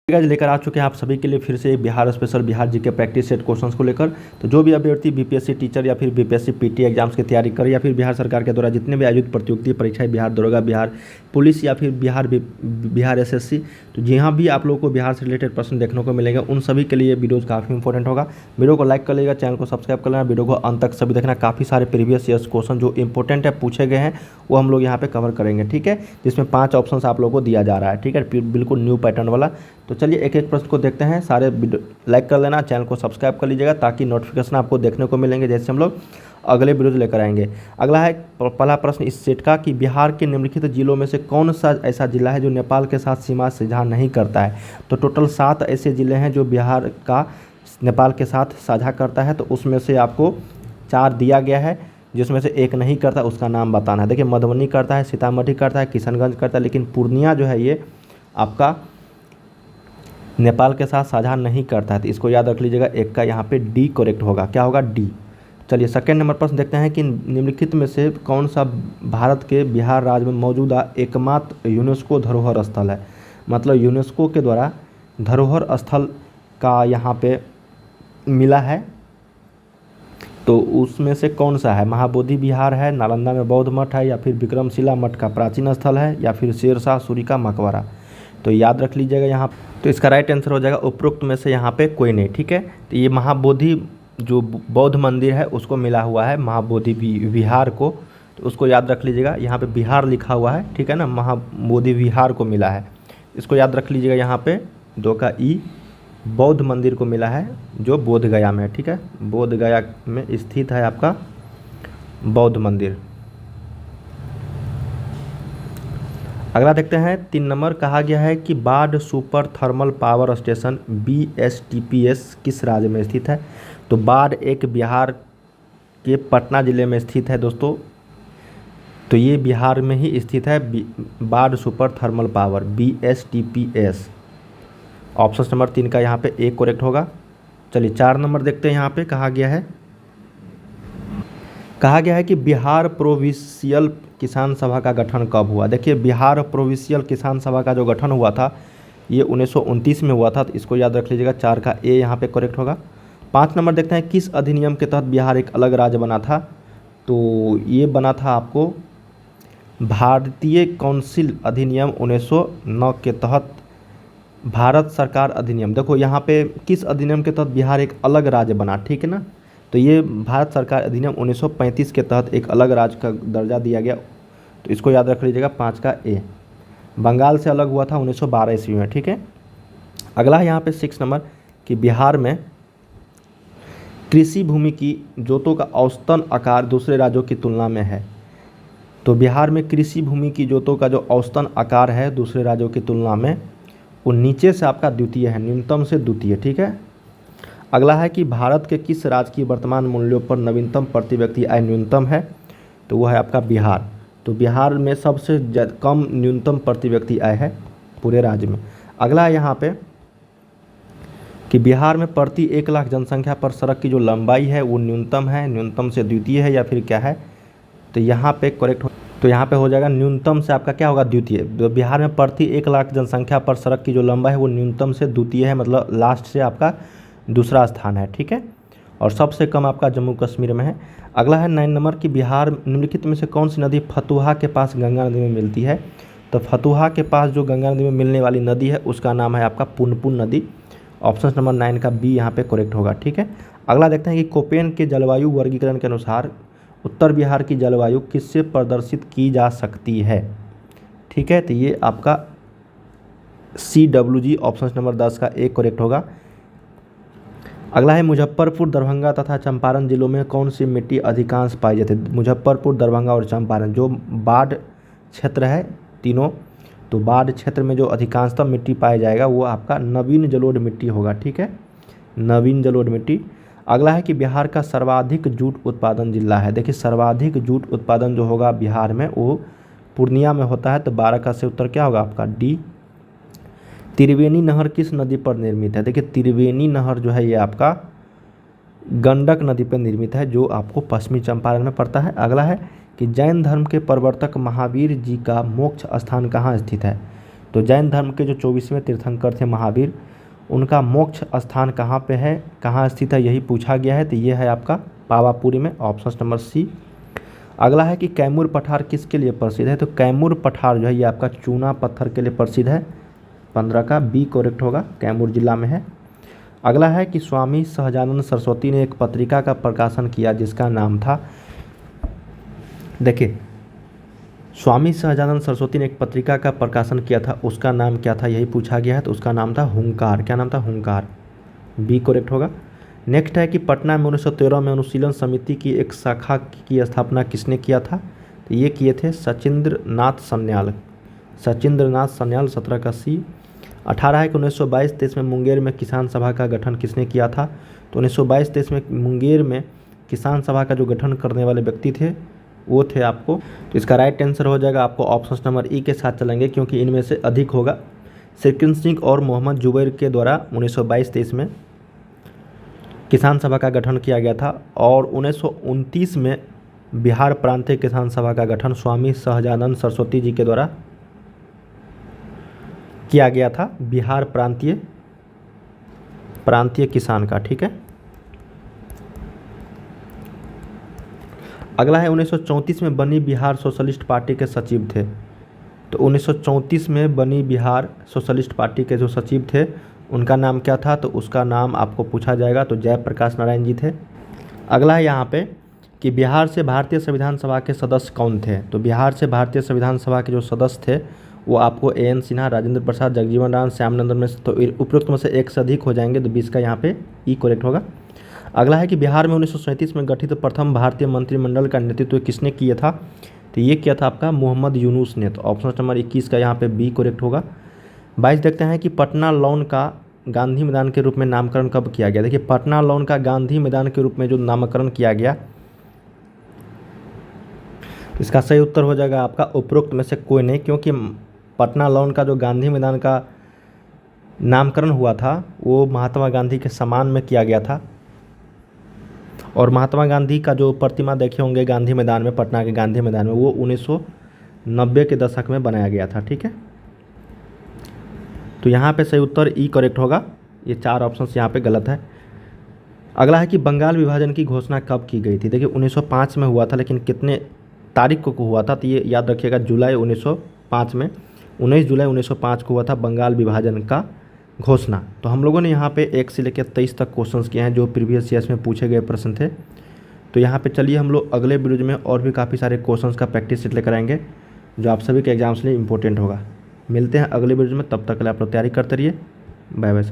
Guys लेकर आ चुके हैं आप सभी के लिए फिर से Bihar special Bihar GK practice set questions को लेकर। तो जो भी अभ्यर्थी बीपीएससी टीचर या फिर बीपीएससी पीटी एग्जाम्स की तैयारी करे या फिर बिहार सरकार के द्वारा जितने भी आयोजित प्रतियोगिता परीक्षाएं बिहार दरोगा, बिहार पुलिस या फिर बिहार एसएससी, तो जहाँ भी आप लोगों को बिहार से रिलेटेड प्रश्न देखने को मिलेंगे उन सभी के लिए वीडियोज़ काफ़ी इंपॉर्टेंट होगा। वीडियो को लाइक कर लीजिएगा, चैनल को सब्सक्राइब कर लेना, वीडियो को अंत तक सभी देखना। काफ़ी सारे प्रीवियस ईयर्स क्वेश्चन जो इंपॉर्टेंट है पूछे गए हैं वो हम लोग यहाँ पे कवर करेंगे, ठीक है, जिसमें 5 ऑप्शंस आप लोगों को दिया जा रहा है, ठीक है, बिल्कुल न्यू पैटर्न वाला। तो चलिए एक एक प्रश्न को देखते हैं। सारे लाइक कर लेना, चैनल को सब्सक्राइब कर लीजिएगा ताकि नोटिफिकेशन आपको देखने को मिलेंगे जैसे हम लोग अगले वीडियोज लेकर आएंगे। अगला है पहला प्रश्न इस सेट का कि बिहार के निम्नलिखित जिलों में से कौन सा ऐसा जिला है जो नेपाल के साथ सीमा साझा नहीं करता है। तो टोटल 7 ऐसे ज़िले हैं जो बिहार का नेपाल के साथ साझा करता है, तो उसमें से आपको 4 दिया गया है, जिसमें से एक नहीं करता, उसका नाम बताना है। देखिए मधुबनी करता है, सीतामढ़ी करता है, किशनगंज करता है, लेकिन पूर्णिया जो है ये आपका नेपाल के साथ साझा नहीं करता है, तो इसको याद रख लीजिएगा। एक का यहाँ पे डी करेक्ट होगा। क्या होगा? डी। चलिए सेकंड नंबर प्रश्न देखते हैं कि निम्नलिखित में से कौन सा भारत के बिहार राज्य में मौजूदा एकमात्र यूनेस्को धरोहर स्थल है। मतलब यूनेस्को के द्वारा धरोहर स्थल का यहाँ पे मिला है, तो उसमें से कौन सा है? महाबोधि विहार है, नालंदा में बौद्ध मठ है, या फिर विक्रमशिला मठ का प्राचीन स्थल है, या फिर शेरशाह सूरी का मकबरा। तो याद रख लीजिएगा यहाँ। तो इसका राइट आंसर हो जाएगा उपरोक्त में से यहाँ पे कोई नहीं, ठीक है। तो ये महाबोधि जो बौद्ध मंदिर है उसको मिला हुआ है महाबोधि विहार को, तो उसको याद रख लीजिएगा। यहाँ पे बिहार लिखा हुआ है, ठीक है ना, महाबोधि विहार को मिला है, इसको याद रख लीजिएगा। यहाँ पे 2 का ई बौद्ध मंदिर को मिला है जो बोध गया में है, ठीक है, बोध गया में स्थित है आपका बौद्ध मंदिर। अगला देखते हैं 3 नंबर। कहा गया है कि बाढ़ super thermal power station BSTPS किस राज्य में स्थित है। तो बाढ़ एक बिहार के पटना ज़िले में स्थित है दोस्तों, तो ये बिहार में ही स्थित है बाढ़ super thermal power BSTPS। Option number 3 का यहाँ पे एक करेक्ट होगा। चलिए 4 नंबर देखते हैं। यहाँ पे कहा गया है कि बिहार प्रोविंशियल किसान सभा का गठन कब हुआ। देखिए बिहार प्रोविंशियल किसान सभा का जो गठन हुआ था ये 1929 में हुआ था, तो इसको याद रख लीजिएगा। 4 का ए यहाँ पे करेक्ट होगा। 5 नंबर देखते हैं किस अधिनियम के तहत बिहार एक अलग राज्य बना था। तो ये बना था आपको भारतीय काउंसिल अधिनियम 1909 के तहत भारत सरकार अधिनियम। देखो यहाँ पे किस अधिनियम के तहत बिहार एक अलग राज्य बना, ठीक है ना, तो ये भारत सरकार अधिनियम 1935 के तहत एक अलग राज्य का दर्जा दिया गया, तो इसको याद रख लीजिएगा। 5 का ए। बंगाल से अलग हुआ था 1912 ईस्वी में, ठीक है। अगला है यहाँ पे 6 नंबर कि बिहार में कृषि भूमि की जोतों का औसतन आकार दूसरे राज्यों की तुलना में है। तो बिहार में कृषि भूमि की जोतों का जो औसतन आकार है दूसरे राज्यों की तुलना में वो नीचे से आपका द्वितीय है, न्यूनतम से द्वितीय, ठीक है। अगला है कि भारत के किस राज्य की वर्तमान मूल्यों पर नवीनतम प्रति व्यक्ति आय न्यूनतम है। तो वो है आपका बिहार। तो बिहार में सबसे कम न्यूनतम प्रति व्यक्ति आय है पूरे राज्य में। अगला है यहाँ पे कि बिहार में प्रति 1 लाख जनसंख्या पर सड़क की जो लंबाई है वो न्यूनतम है, न्यूनतम से द्वितीय है, या फिर क्या है। तो यहाँ पे करेक्ट हो, तो यहाँ पे हो जाएगा न्यूनतम से आपका क्या होगा? द्वितीय। तो बिहार में प्रति 1 लाख जनसंख्या पर सड़क की जो लंबाई है वो न्यूनतम से द्वितीय है, मतलब लास्ट से आपका दूसरा स्थान है, ठीक है। और सबसे कम आपका जम्मू कश्मीर में है। अगला है 9 नंबर कि बिहार निम्नलिखित में से कौन सी नदी फतुहा के पास गंगा नदी में मिलती है। तो फतुहा के पास जो गंगा नदी में मिलने वाली नदी है उसका नाम है आपका पुनपुन नदी। ऑप्शन नंबर 9 का बी यहाँ पे करेक्ट होगा, ठीक है। अगला देखते हैं कि कोपेन के जलवायु वर्गीकरण के अनुसार उत्तर बिहार की जलवायु किससे प्रदर्शित की जा सकती है, ठीक है। तो ये आपका CWG ऑप्शन नंबर 10 का एक करेक्ट होगा। अगला है मुजफ्फरपुर, दरभंगा तथा चंपारण जिलों में कौन सी मिट्टी अधिकांश पाई जाती है। मुजफ्फरपुर, दरभंगा और चंपारण जो बाढ़ क्षेत्र है तीनों, तो बाढ़ क्षेत्र में जो अधिकांशतः मिट्टी पाया जाएगा वो आपका नवीन जलोढ़ मिट्टी होगा, ठीक है, नवीन जलोढ़ मिट्टी। अगला है कि बिहार का सर्वाधिक जूट उत्पादन जिला है। देखिए सर्वाधिक जूट उत्पादन जो होगा बिहार में वो पूर्णिया में होता है, तो 12 का से उत्तर क्या होगा आपका डी। त्रिवेणी नहर किस नदी पर निर्मित है। देखिए त्रिवेणी नहर जो है ये आपका गंडक नदी पर निर्मित है, जो आपको पश्चिमी चंपारण में पड़ता है। अगला है कि जैन धर्म के प्रवर्तक महावीर जी का मोक्ष स्थान कहाँ स्थित है। तो जैन धर्म के जो 24वें तीर्थंकर थे महावीर, उनका मोक्ष स्थान कहाँ पे है, कहाँ स्थित है, यही पूछा गया है। तो ये है आपका पावापुरी में, ऑप्शन नंबर सी। अगला है कि कैमूर पठार किसके लिए प्रसिद्ध है, तो कैमूर पठार जो है ये आपका चूना पत्थर के लिए प्रसिद्ध है। 15 का बी करेक्ट होगा, कैमूर जिला में है। अगला है कि स्वामी सहजानंद सरस्वती ने एक पत्रिका का प्रकाशन किया जिसका नाम था, देखिए स्वामी सहजानंद सरस्वती ने एक पत्रिका का प्रकाशन किया था, उसका नाम क्या था, यही पूछा गया है। तो उसका नाम था हुंकार। क्या नाम था, हुंकार, बी करेक्ट होगा। नेक्स्ट है कि पटना में 1913 में अनुशीलन समिति की एक शाखा की स्थापना किसने किया था, तो ये किए थे सचिंद्र नाथ सन्याल। सचिंद्र नाथ सन्याल, 17 का सी। 18 है कि 1922-23 में मुंगेर में किसान सभा का गठन किसने किया था, तो 1922-23 में मुंगेर में किसान सभा का जो गठन करने वाले व्यक्ति थे वो थे आपको, तो इसका राइट आंसर हो जाएगा आपको ऑप्शन नंबर ई के साथ चलेंगे, क्योंकि इनमें से अधिक होगा। सिरकिन सिंह और मोहम्मद जुबैर के द्वारा 1922-23 में किसान सभा का गठन किया गया था, और 1929 में बिहार प्रांतीय किसान सभा का गठन स्वामी सहजानंद सरस्वती जी के द्वारा किया गया था, बिहार प्रांतीय किसान का। ठीक है। अगला है 1934 में बनी बिहार सोशलिस्ट पार्टी के सचिव थे, तो 1934 में बनी बिहार सोशलिस्ट पार्टी के जो सचिव थे उनका नाम क्या था, तो उसका नाम आपको पूछा जाएगा, तो जयप्रकाश नारायण जी थे। अगला है यहाँ पे कि बिहार से भारतीय संविधान सभा के सदस्य कौन थे, तो बिहार से भारतीय संविधान सभा के जो सदस्य थे वो आपको A.N. सिन्हा, राजेंद्र प्रसाद, जगजीवन राम, श्यामनंदन में, तो उपरोक्त में से एक से अधिक हो जाएंगे, तो 20 का यहाँ पे ई करेक्ट होगा। अगला है कि बिहार में 1937 में गठित प्रथम भारतीय मंत्रिमंडल का नेतृत्व किसने किया था, तो ये किया था आपका मोहम्मद यूनुस ने, तो ऑप्शन नंबर 21 का यहाँ पे बी करेक्ट होगा। 22 देखते हैं कि पटना लॉन का गांधी मैदान के रूप में नामकरण कब किया गया। देखिए पटना लॉन का गांधी मैदान के रूप में जो नामकरण किया गया, इसका सही उत्तर हो जाएगा आपका उपरोक्त में से कोई नहीं, क्योंकि पटना लॉन का जो गांधी मैदान का नामकरण हुआ था वो महात्मा गांधी के सम्मान में किया गया था, और महात्मा गांधी का जो प्रतिमा देखे होंगे गांधी मैदान में, पटना के गांधी मैदान में, वो 1990 के दशक में बनाया गया था। ठीक है। तो यहाँ पे सही उत्तर ई करेक्ट होगा, ये 4 ऑप्शंस यहाँ पे गलत है। अगला है कि बंगाल विभाजन की घोषणा कब की गई थी। देखिए 1905 में हुआ था, लेकिन कितने तारीख को हुआ था, तो ये याद रखिएगा, जुलाई 1905 में, 19 जुलाई 1905 को हुआ था बंगाल विभाजन का घोषणा। तो हम लोगों ने यहाँ पे 1 से लेकर 23 तक क्वेश्चंस किए हैं जो प्रीवियस ईयर्स में पूछे गए प्रश्न थे। तो यहाँ पे चलिए हम लोग अगले वीडियो में और भी काफ़ी सारे क्वेश्चंस का प्रैक्टिस सेट लेकर आएंगे जो आप सभी के एग्जाम्स के लिए इंपॉर्टेंट होगा। मिलते हैं अगले वीडियो में, तब तक के लिए आप लोग तैयारी करते रहिए। Bye bye.